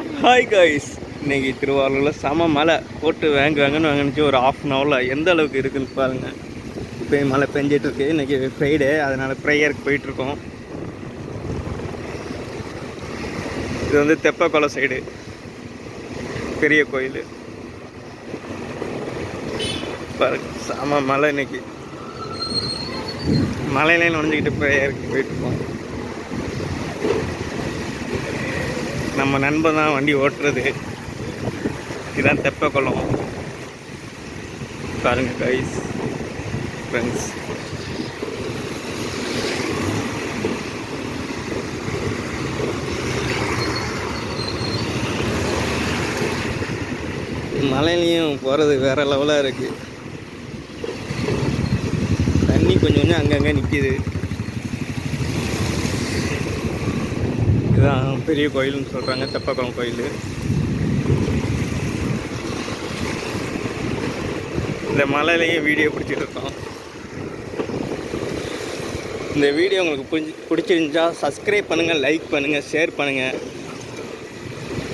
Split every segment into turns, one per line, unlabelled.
Hi guys, இன்னைக்கு திருவாரூரில் செம மழை போட்டு வாங்கன்னு வாங்கினுச்சு. ஒரு ½ எந்த அளவுக்கு இருக்குன்னு பாருங்கள். இப்போ மழை பெஞ்சிட்ருக்கு. இன்றைக்கி ஃப்ரைடே, அதனால் ப்ரேயருக்கு போயிட்டுருக்கோம். இது வந்து தெப்பக்குளம் சைடு பெரிய கோயில் பாருங்க. செம மழை இன்னைக்கு. மழையிலே நுழைஞ்சிக்கிட்டு ப்ரேயருக்கு போயிட்டுருக்கோம். நம்ம நண்பன் தான் வண்டி ஓட்டுறது. இதுதான் தெப்பக்குளம் பாருங்க கைஸ், ஃப்ரெண்ட்ஸ். மலையிலையும் போகிறது வேறு லெவலாக இருக்குது. தண்ணி கொஞ்சம் கொஞ்சம் அங்கங்கே நிற்கிது. இதுதான் பெரிய கோயில்னு சொல்கிறாங்க, தெப்பக்குளம் கோயில். இந்த மலையிலேயே வீடியோ பிடிச்சிட்டு இருக்கோம். இந்த வீடியோ உங்களுக்கு பிடிச்சிருந்துச்சா சப்ஸ்கிரைப் பண்ணுங்கள், லைக் பண்ணுங்கள், ஷேர் பண்ணுங்கள்.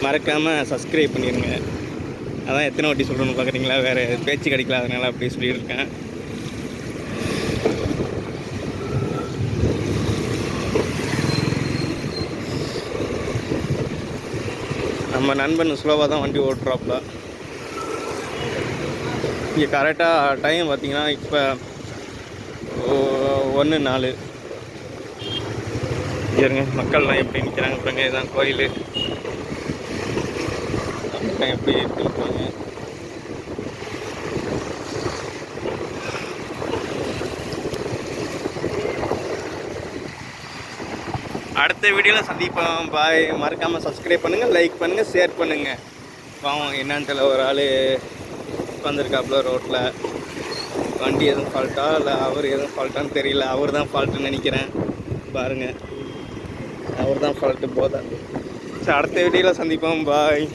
மறக்காமல் சப்ஸ்கிரைப் பண்ணிடுங்க. அதான் எத்தனை வாட்டி சொல்லணும்னு பார்க்குறீங்களா? வேறு பேச்சு கிடைக்கல, அதனால் அப்படி சொல்லியிருக்கேன். நம்ம நண்பன் ஸ்லோவாக தான் வண்டி ஓட்டுறாப்புல. இங்கே கரெக்டாக டைம் பார்த்திங்கன்னா இப்போ 1:04. இருங்க, மக்கள்லாம் எப்படி நிற்கிறாங்க பாருங்க. இதுதான் கோயில். எப்படி இருக்குன்னு. அடுத்த வீடியோவில் சந்திப்போம். பாய். மறக்காமல் சப்ஸ்கிரைப் பண்ணுங்கள், லைக் பண்ணுங்கள், ஷேர் பண்ணுங்கள். பாவம் என்னன்னு தெரியல, ஒரு ஆள் உட்காந்துருக்காப்புல ரோட்டில். வண்டி எதுவும் ஃபால்ட்டா இல்லை அவர் எதுவும் ஃபால்ட்டான்னு தெரியல. அவர் தான் ஃபால்ட்டுன்னு நினைக்கிறேன். பாருங்கள், அவர் தான் ஃபால்ட்டு போதா. சரி, அடுத்த வீடியோவில் சந்திப்போம். பாய்.